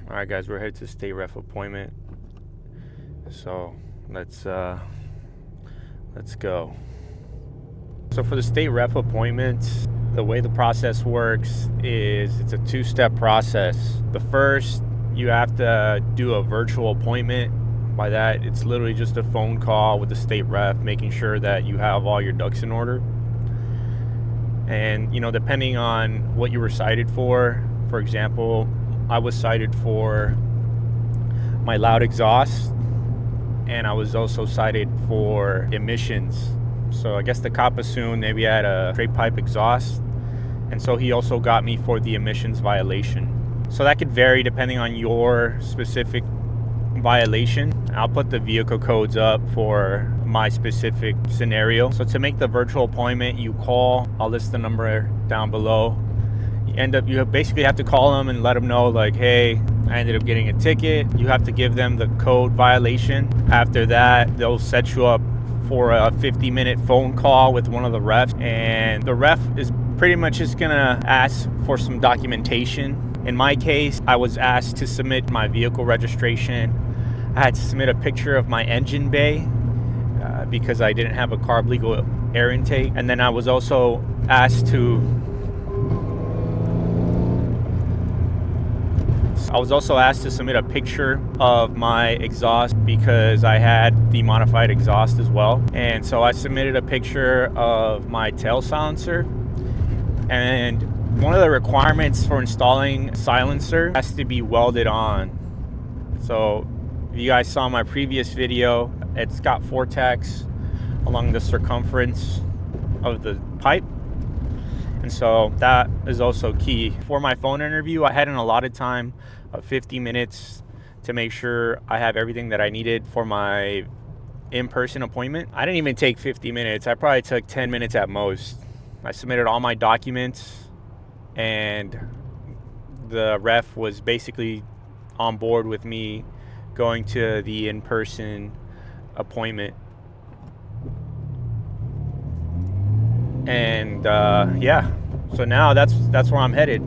All right, guys, we're headed to state ref appointment. So let's go. So for the state ref appointment, the way the process works is it's a two-step process. The first, you have to do a virtual appointment. By that, it's literally just a phone call with the state ref, making sure that you have all your ducks in order. And, you know, depending on what you were cited for example, I was cited for my loud exhaust, and I was also cited for emissions. So I guess the cop assumed maybe I had a straight pipe exhaust, and so he also got me for the emissions violation. So that could vary depending on your specific violation. I'll put the vehicle codes up for my specific scenario. So to make the virtual appointment, you call. I'll list the number down below. You basically have to call them and let them know, like, hey, I ended up getting a ticket. You have to give them the code violation. After that, they'll set you up for a 50-minute phone call with one of the refs, and the ref is pretty much just gonna ask for some documentation. In my case, I was asked to submit my vehicle registration. I had to submit a picture of my engine bay because I didn't have a carb legal air intake, and then I was also asked to submit a picture of my exhaust because I had the modified exhaust as well. And so I submitted a picture of my tail silencer. And one of the requirements for installing silencer has to be welded on. So if you guys saw my previous video, it's got 4 tacks along the circumference of the pipe. And so that is also key. For my phone interview, I had an allotted time of 50 minutes to make sure I have everything that I needed for my in-person appointment. I didn't even take 50 minutes. I probably took 10 minutes at most. I submitted all my documents, and the ref was basically on board with me going to the in-person appointment. And yeah, so now that's where I'm headed.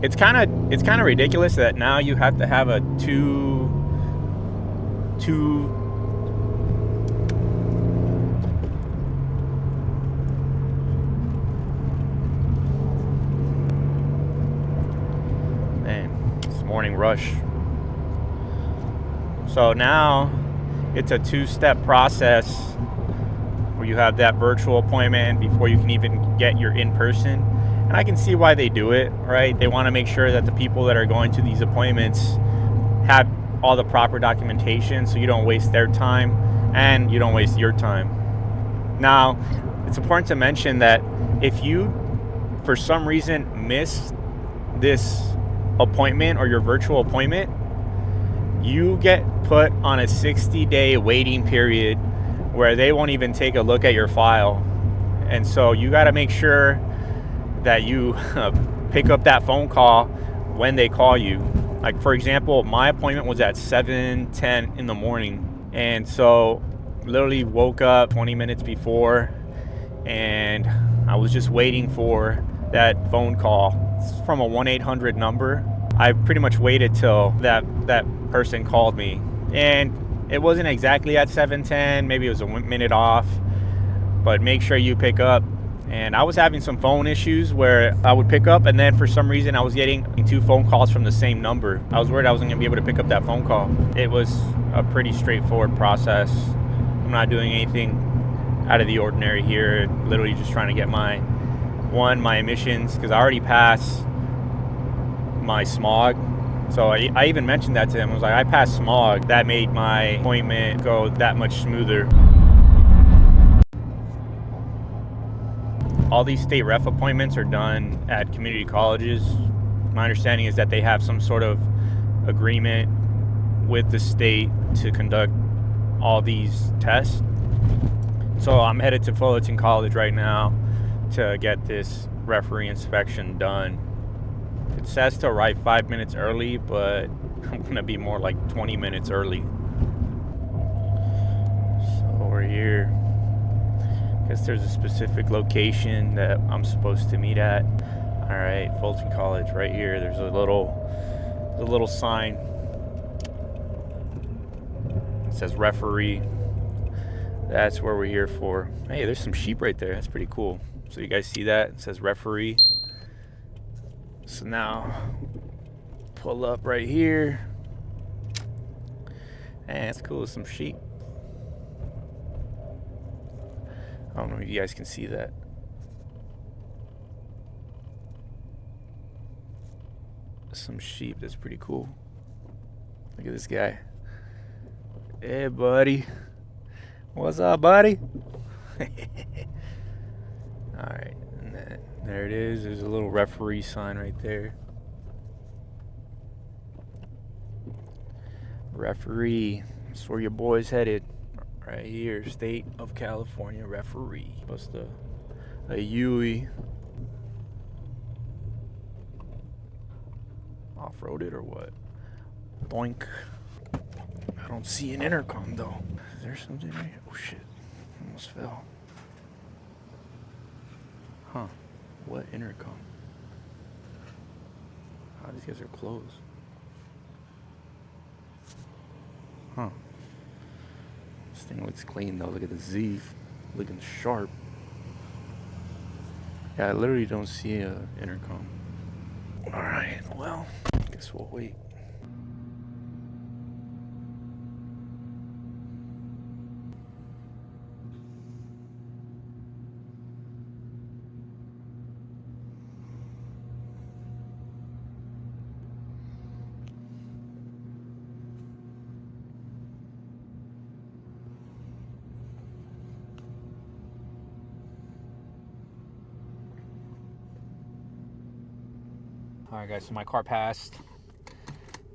It's kind of ridiculous that now you have to have a two man, it's morning rush. So now it's a 2-step process where you have that virtual appointment before you can even get your in-person. And I can see why they do it, right? They want to make sure that the people that are going to these appointments have all the proper documentation so you don't waste their time and you don't waste your time. Now, it's important to mention that if you, for some reason, miss this appointment or your virtual appointment, you get put on a 60-day waiting period where they won't even take a look at your file. And so you got to make sure that you pick up that phone call when they call you. Like, for example, my appointment was at 7:10 in the morning, and so literally woke up 20 minutes before, and I was just waiting for that phone call. It's from a 1-800 number. I pretty much waited till that person called me, and it wasn't exactly at 7:10, maybe it was a minute off, but make sure you pick up. And I was having some phone issues where I would pick up, and then for some reason I was getting 2 phone calls from the same number. I was worried I wasn't gonna be able to pick up that phone call. It was a pretty straightforward process. I'm not doing anything out of the ordinary here. Literally just trying to get my emissions, because I already passed my smog. So I even mentioned that to him. I was like, I passed smog. That made my appointment go that much smoother. All these state ref appointments are done at community colleges. My understanding is that they have some sort of agreement with the state to conduct all these tests. So I'm headed to Fullerton College right now to get this referee inspection done. It says to arrive 5 minutes early, but I'm gonna be more like 20 minutes early. So we're here. Guess there's a specific location that I'm supposed to meet at. All right, Fulton College right here. There's a little the little sign. It says referee. That's where we're here for. Hey, there's some sheep right there. That's pretty cool. So you guys see that? It says referee. So now, pull up right here. And it's cool, some sheep. I don't know if you guys can see that. Some sheep, that's pretty cool. Look at this guy. Hey, buddy. What's up, buddy? Alright, and then there it is. There's a little referee sign right there. Referee. That's where your boy's headed. Right here, State of California referee. What's a Yui? Off-roaded or what? Boink. I don't see an intercom though. Is there something right here? Oh shit. Almost fell. Huh. What intercom? Oh, these guys are closed. Huh. This thing looks clean though. Look at the Z. Looking sharp. Yeah, I literally don't see a intercom. Alright, well, guess we'll wait. All right, guys, so my car passed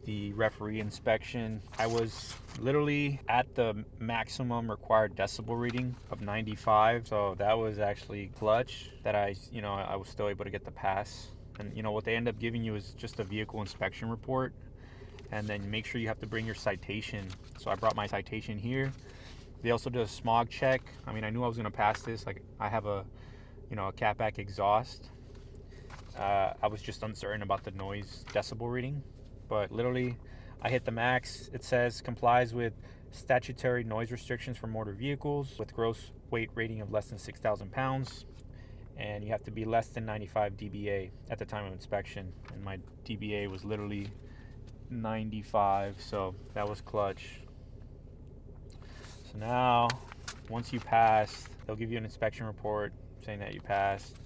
the referee inspection. I was literally at the maximum required decibel reading of 95, so that was actually clutch that I was still able to get the pass. And what they end up giving you is just a vehicle inspection report, and then make sure you have to bring your citation. So I brought my citation here. They also did a smog check. I mean, I knew I was gonna pass this. Like, I have a catback exhaust. I was just uncertain about the noise decibel reading, but literally I hit the max. It says complies with statutory noise restrictions for motor vehicles with gross weight rating of less than 6,000 pounds, and you have to be less than 95 dBA at the time of inspection, and my dBA was literally 95, so that was clutch. So now, once you pass, they'll give you an inspection report saying that you passed,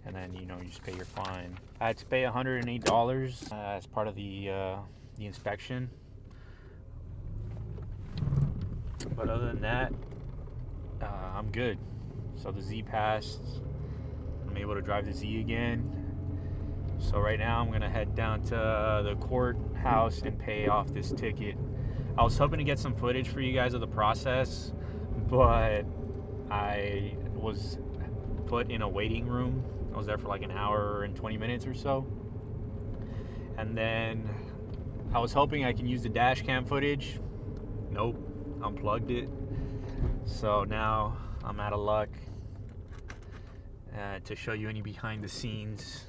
and then you just pay your fine. I had to pay $108 as part of the inspection. But other than that, I'm good. So the Z passed. I'm able to drive the Z again. So right now I'm gonna head down to the courthouse and pay off this ticket. I was hoping to get some footage for you guys of the process, but I was put in a waiting room. I was there for like an hour and 20 minutes or so. And then I was hoping I can use the dash cam footage. Nope, unplugged it. So now I'm out of luck to show you any behind the scenes.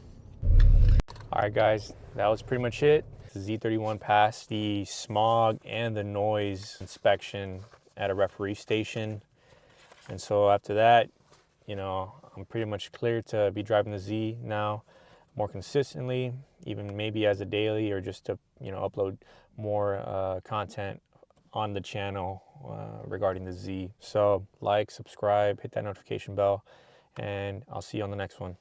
All right, guys, that was pretty much it. The Z31 passed the smog and the noise inspection at a referee station. And so after that, I'm pretty much clear to be driving the Z now more consistently, even maybe as a daily, or just to upload more content on the channel regarding the Z. So like, subscribe, hit that notification bell, and I'll see you on the next one.